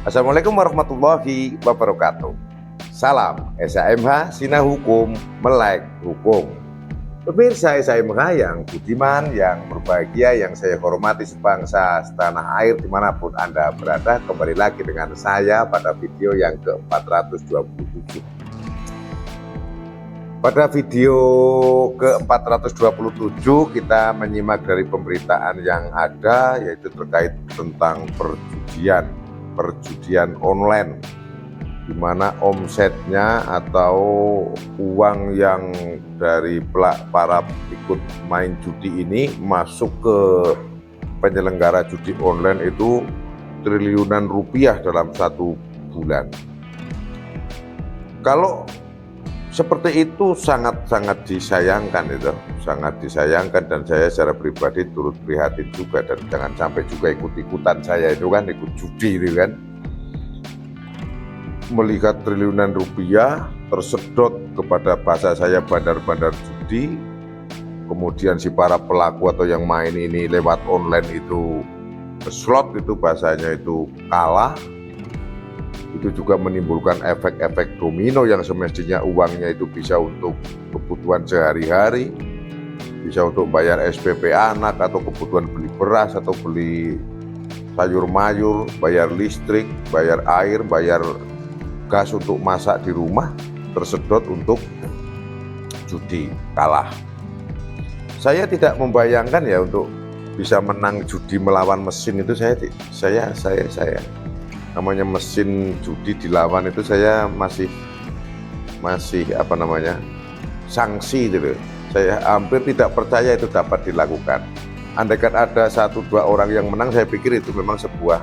Assalamualaikum warahmatullahi wabarakatuh. Salam SHMH Sina Hukum Melek Hukum. Pemirsa SHMH yang budiman, yang berbahagia, yang saya hormati sebangsa setanah air dimanapun Anda berada, kembali lagi dengan saya pada video yang ke-427. Pada video ke-427 kita menyimak dari pemberitaan yang ada, yaitu terkait tentang perjudian online, di mana omsetnya atau uang yang dari para ikut main judi ini masuk ke penyelenggara judi online itu triliunan rupiah dalam 1 bulan. Kalau seperti itu sangat-sangat disayangkan, sangat disayangkan, dan saya secara pribadi turut prihatin juga. Dan jangan sampai juga ikut-ikutan saya itu kan, ikut judi itu kan, melihat triliunan rupiah tersedot kepada bahasa saya bandar-bandar judi, kemudian si para pelaku atau yang main ini lewat online itu slot itu bahasanya itu kalah. Itu juga menimbulkan efek-efek domino yang semestinya uangnya itu bisa untuk kebutuhan sehari-hari, bisa untuk bayar SPP anak, atau kebutuhan beli beras, atau beli sayur mayur, bayar listrik, bayar air, bayar gas untuk masak di rumah, tersedot untuk judi kalah. Saya tidak membayangkan ya untuk bisa menang judi melawan mesin itu. Saya namanya mesin judi dilawan itu saya masih sanksi gitu. Saya hampir tidak percaya itu dapat dilakukan. Andaikan ada 1-2 orang yang menang, saya pikir itu memang sebuah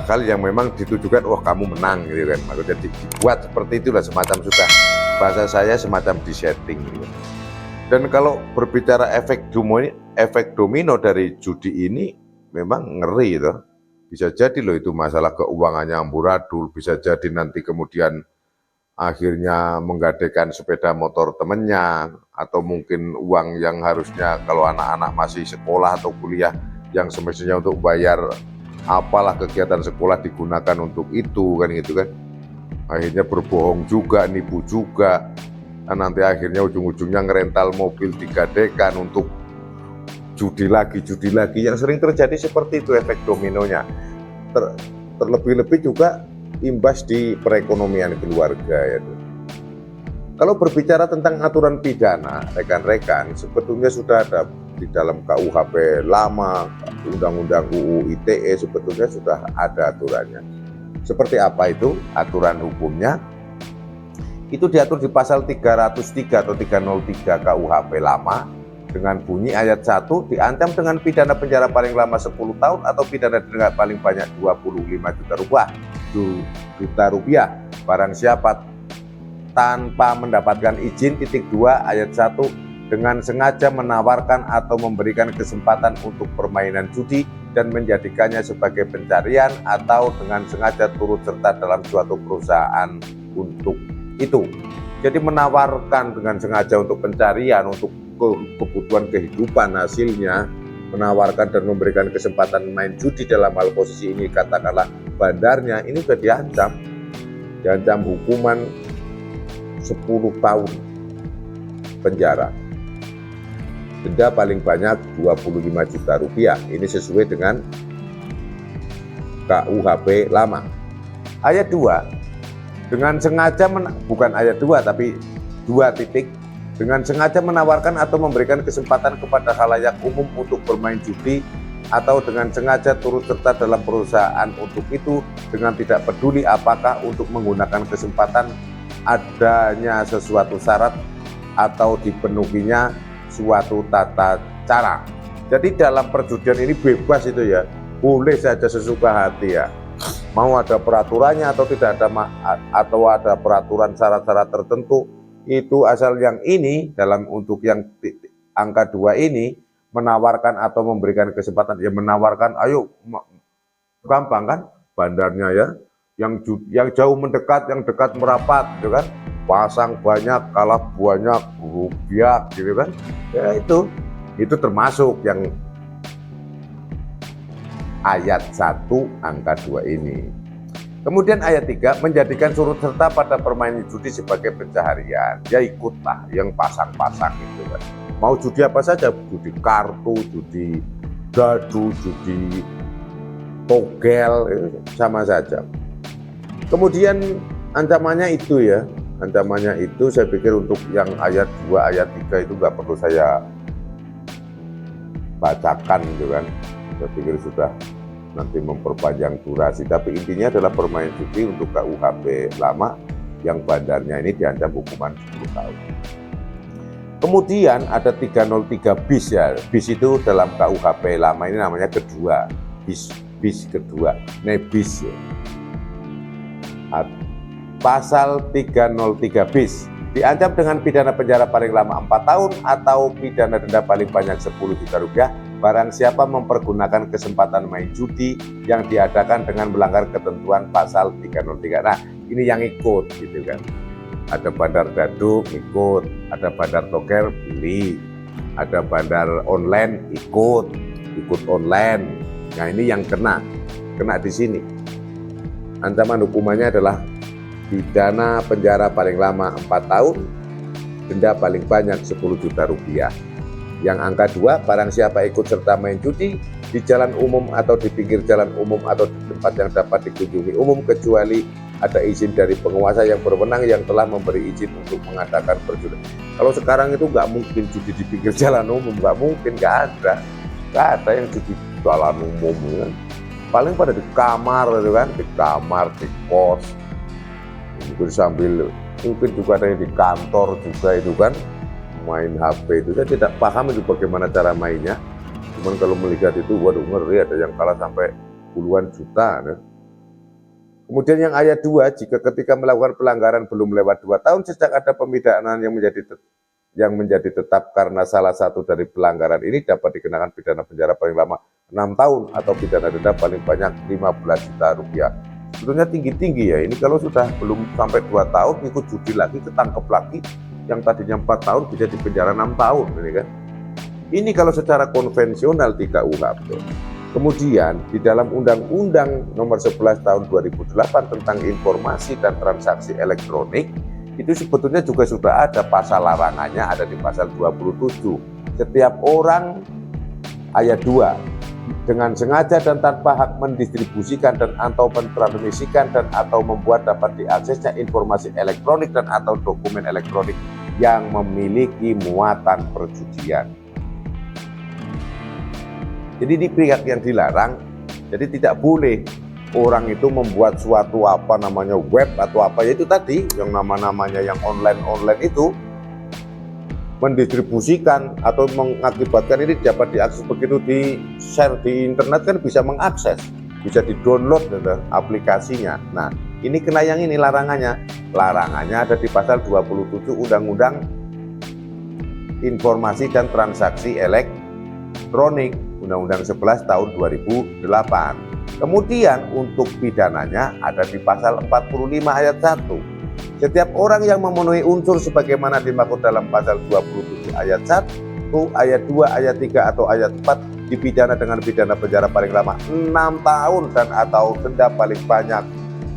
hal yang memang ditujukan, oh kamu menang gitu kan. Maksudnya dibuat seperti itulah, semacam sudah bahasa saya semacam disetting gitu. Dan kalau berbicara efek domino dari judi ini memang ngeri itu. Bisa jadi loh itu masalah keuangannya amburadul, bisa jadi nanti kemudian akhirnya menggadaikan sepeda motor temennya, atau mungkin uang yang harusnya kalau anak-anak masih sekolah atau kuliah yang semestinya untuk bayar apalah kegiatan sekolah digunakan untuk itu kan gitu kan. Akhirnya berbohong juga, nipu juga, dan nanti akhirnya ujung-ujungnya ngerental mobil digadaikan untuk judi lagi, yang sering terjadi seperti itu efek dominonya. Terlebih-lebih juga imbas di perekonomian keluarga ya. Kalau berbicara tentang aturan pidana, rekan-rekan, sebetulnya sudah ada di dalam KUHP lama, Undang-Undang UU ITE, sebetulnya sudah ada aturannya. Seperti apa itu aturan hukumnya? Itu diatur di pasal 303 atau 303 KUHP lama, dengan bunyi ayat 1, diancam dengan pidana penjara paling lama 10 tahun atau pidana denda paling banyak 25 juta rupiah barang siapa tanpa mendapatkan izin. 2 ayat 1, dengan sengaja menawarkan atau memberikan kesempatan untuk permainan judi dan menjadikannya sebagai pencarian, atau dengan sengaja turut serta dalam suatu perusahaan untuk itu. Jadi menawarkan dengan sengaja untuk pencarian, untuk kebutuhan kehidupan hasilnya, menawarkan dan memberikan kesempatan main judi. Dalam hal posisi ini katakanlah bandarnya, ini sudah diancam hukuman 10 tahun penjara, denda paling banyak 25 juta rupiah. Ini sesuai dengan KUHP lama. Ayat 2, dengan sengaja bukan ayat 2 tapi 2 titik, dengan sengaja menawarkan atau memberikan kesempatan kepada khalayak umum untuk bermain judi, atau dengan sengaja turut serta dalam perusahaan untuk itu, dengan tidak peduli apakah untuk menggunakan kesempatan adanya sesuatu syarat atau dipenuhinya suatu tata cara. Jadi dalam perjudian ini bebas itu ya, boleh saja sesuka hati ya. Mau ada peraturannya atau tidak ada, atau ada peraturan syarat-syarat tertentu, itu asal yang ini dalam untuk yang angka 2 ini menawarkan atau memberikan kesempatan, ya menawarkan, ayo gampang kan bandarnya ya, yang jauh mendekat, yang dekat merapat gitu kan, pasang banyak kalah banyak rupiah gitu kan, ya itu termasuk yang ayat 1 angka 2 ini. Kemudian ayat 3, menjadikan turut serta pada permainan judi sebagai pencaharian. Ya ikutlah yang pasang-pasang itu kan. Mau judi apa saja, judi kartu, judi dadu, judi togel, sama saja. Kemudian ancamannya itu ya, ancamannya itu saya pikir untuk yang ayat 2, ayat 3 itu nggak perlu saya bacakan gitu kan. Saya pikir sudah nanti memperpanjang durasi, tapi intinya adalah permain judi untuk KUHP lama yang bandarnya ini diancam hukuman 10 tahun. Kemudian ada 303 bis ya, bis itu dalam KUHP lama ini namanya kedua, bis kedua, nebis ya. Pasal 303 bis diancam dengan pidana penjara paling lama 4 tahun atau pidana denda paling banyak 10 juta rupiah barang siapa mempergunakan kesempatan main judi yang diadakan dengan melanggar ketentuan pasal 303. Nah, ini yang ikut gitu kan. Ada bandar dadu ikut, ada bandar togel beli, ada bandar online ikut online. Nah, ini yang kena di sini. Ancaman hukumannya adalah pidana penjara paling lama 4 tahun, denda paling banyak 10 juta rupiah. Yang angka 2, barang siapa ikut serta main judi di jalan umum atau di pinggir jalan umum atau di tempat yang dapat dikunjungi umum kecuali ada izin dari penguasa yang berwenang yang telah memberi izin untuk mengadakan perjudian. Kalau sekarang itu nggak mungkin judi di pinggir jalan umum, nggak mungkin, nggak ada yang judi di jalan umum kan. Paling pada di kamar gitu kan, di kamar, di kos, itu sambil mungkin juga ada yang di kantor juga itu kan. Main HP itu saya tidak paham itu bagaimana cara mainnya, cuman kalau melihat itu waduh ngeri, ada yang kalah sampai puluhan juta ya. Kemudian yang ayat 2, jika ketika melakukan pelanggaran belum lewat 2 tahun sejak ada pemidanaan yang menjadi tetap karena salah satu dari pelanggaran ini dapat dikenakan pidana penjara paling lama 6 tahun atau pidana denda paling banyak 15 juta rupiah. Sebetulnya tinggi-tinggi ya, ini kalau sudah belum sampai 2 tahun ikut judi lagi, ketangkep lagi, yang tadinya 4 tahun bisa dipenjara 6 tahun ini kan. Ini kalau secara konvensional di KUHP. Kemudian di dalam Undang-Undang Nomor 11 Tahun 2008 tentang Informasi dan Transaksi Elektronik itu sebetulnya juga sudah ada pasal larangannya, ada di pasal 27. Setiap orang, ayat 2, dengan sengaja dan tanpa hak mendistribusikan dan atau mentransmisikan dan atau membuat dapat diaksesnya informasi elektronik dan atau dokumen elektronik yang memiliki muatan perjudian. Jadi di pihak yang dilarang, jadi tidak boleh orang itu membuat suatu apa namanya web atau apa, yaitu tadi yang nama-namanya yang online itu mendistribusikan atau mengakibatkan ini dapat diakses. Begitu di share di internet kan bisa mengakses, bisa di-download aplikasinya. Nah, ini kena yang ini larangannya. Larangannya ada di pasal 27 Undang-Undang Informasi dan Transaksi Elektronik, Undang-Undang 11 tahun 2008. Kemudian untuk pidananya ada di pasal 45 ayat 1. Setiap orang yang memenuhi unsur sebagaimana dimaksud dalam pasal 27 ayat 1, ayat 2, ayat 3 atau ayat 4 dipidana dengan pidana penjara paling lama 6 tahun dan atau denda paling banyak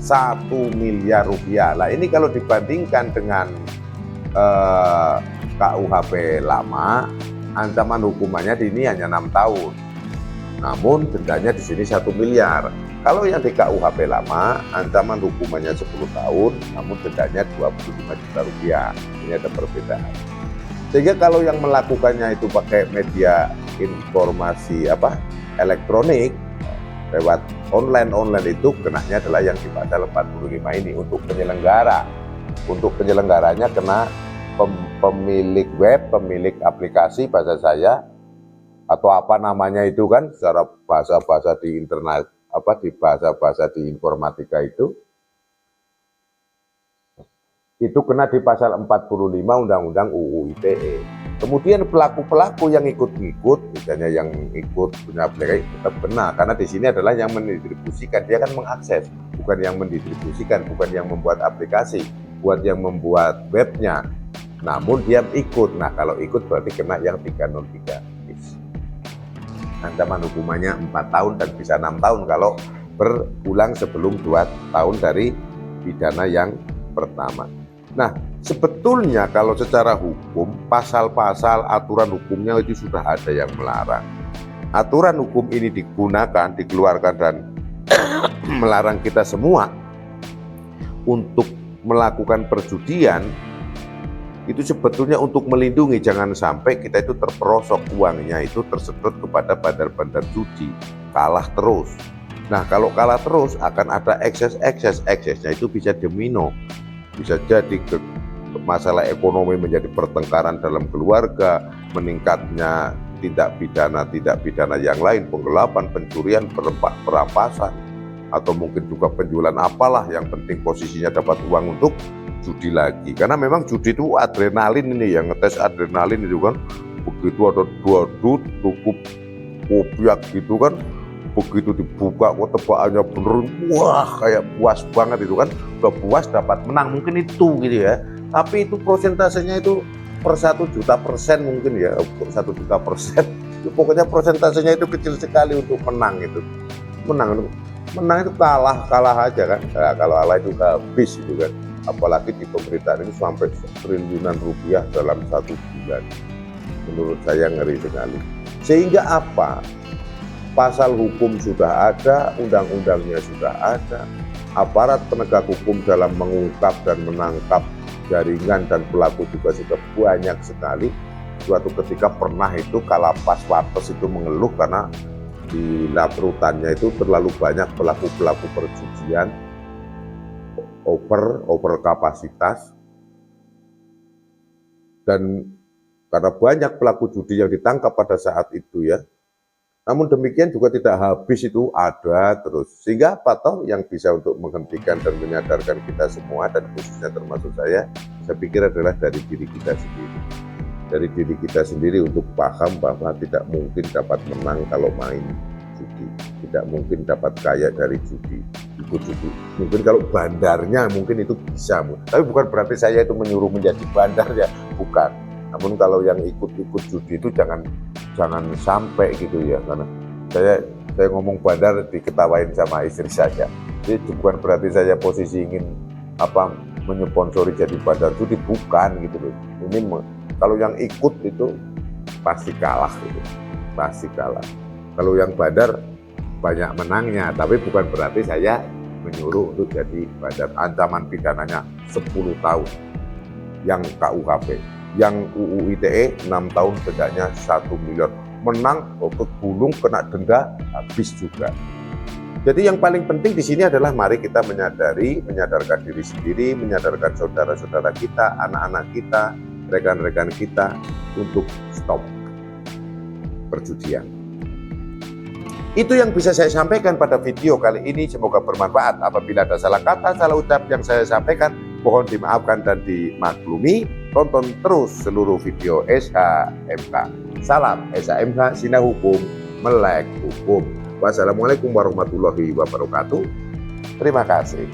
1 miliar rupiah. Nah, ini kalau dibandingkan dengan KUHP lama, ancaman hukumannya di ini hanya 6 tahun. Namun dendanya di sini 1 miliar. Kalau yang di KUHP lama, ancaman hukumannya 10 tahun, namun dendanya 25 juta rupiah. Ini ada perbedaan. Sehingga kalau yang melakukannya itu pakai media informasi elektronik, lewat online itu kenanya adalah yang di pasal 45 ini untuk penyelenggara. Untuk penyelenggaranya kena pemilik web, pemilik aplikasi bahasa saya, atau apa namanya itu kan secara bahasa-bahasa di internet, di bahasa-bahasa di informatika itu kena di pasal 45 Undang-Undang UU ITE. Kemudian pelaku-pelaku yang ikut-ikut, misalnya yang ikut punya aplikasi tetap benar, karena di sini adalah yang mendistribusikan, dia kan mengakses, bukan yang mendistribusikan, bukan yang membuat aplikasi, buat yang membuat webnya. Namun dia ikut. Nah, kalau ikut berarti kena yang 303. ancaman hukumannya 4 tahun dan bisa 6 tahun kalau berulang sebelum 2 tahun dari pidana yang pertama. Nah, sebetulnya kalau secara hukum, pasal-pasal aturan hukumnya itu sudah ada yang melarang. Aturan hukum ini digunakan, dikeluarkan dan melarang kita semua untuk melakukan perjudian, itu sebetulnya untuk melindungi jangan sampai kita itu terperosok uangnya itu tersedot kepada bandar-bandar judi, kalah terus. Nah, kalau kalah terus akan ada eksesnya itu bisa domino, bisa jadi masalah ekonomi menjadi pertengkaran dalam keluarga, meningkatnya tindak pidana yang lain, penggelapan, pencurian, perampasan, atau mungkin juga penjualan apalah, yang penting posisinya dapat uang untuk judi lagi. Karena memang judi itu adrenalin ini, yang ngetes adrenalin itu kan, begitu ada dua duit cukup kopiak gitu kan, begitu dibuka kok tebakannya bener, wah kayak puas banget itu kan, udah puas dapat menang mungkin itu gitu ya. Tapi itu persentasenya itu per 1.000.000% mungkin ya, 1.000.000%. Pokoknya persentasenya itu kecil sekali untuk menang itu. Menang itu kalah aja kan. Nah, kalau kalah itu habis itu kan. Apalagi di pemerintahan ini sampai triliunan rupiah dalam 1 bulan. Menurut saya ngeri sekali. Sehingga apa? Pasal hukum sudah ada, undang-undangnya sudah ada. Aparat penegak hukum dalam mengungkap dan menangkap jaringan dan pelaku juga sudah banyak sekali. Suatu ketika pernah itu Kalapas Wates itu mengeluh karena di rutannya itu terlalu banyak pelaku-pelaku perjudian, over kapasitas, dan karena banyak pelaku judi yang ditangkap pada saat itu ya. Namun demikian juga tidak habis itu, ada terus. Sehingga apa toh yang bisa untuk menghentikan dan menyadarkan kita semua, dan khususnya termasuk saya pikir adalah dari diri kita sendiri. Dari diri kita sendiri untuk paham bahwa tidak mungkin dapat menang kalau main judi. Tidak mungkin dapat kaya dari judi, ikut judi. Mungkin kalau bandarnya mungkin itu bisa. Tapi bukan berarti saya itu menyuruh menjadi bandar ya, bukan. Namun kalau yang ikut-ikut judi itu jangan sampai gitu ya, karena saya ngomong bandar diketawain sama istri saya. Jadi bukan berarti saya posisi ingin menyponsori jadi bandar judi, bukan gitu loh. Ini kalau yang ikut itu pasti kalah gitu, pasti kalah. Kalau yang bandar banyak menangnya, tapi bukan berarti saya menyuruh untuk jadi bandar. Ancaman pidananya 10 tahun yang KUHP. Yang UU ITE 6 tahun dendanya 1 miliar. Menang kegulung kena denda habis juga. Jadi yang paling penting di sini adalah mari kita menyadarkan diri sendiri, menyadarkan saudara-saudara kita, anak-anak kita, rekan-rekan kita untuk stop perjudian. Itu yang bisa saya sampaikan pada video kali ini. Semoga bermanfaat. Apabila ada salah kata, salah ucap yang saya sampaikan, mohon dimaafkan dan dimaklumi. Tonton terus seluruh video SHMH. Salam SHMH, Sina Hukum, Melek Hukum. Wassalamualaikum warahmatullahi wabarakatuh. Terima kasih.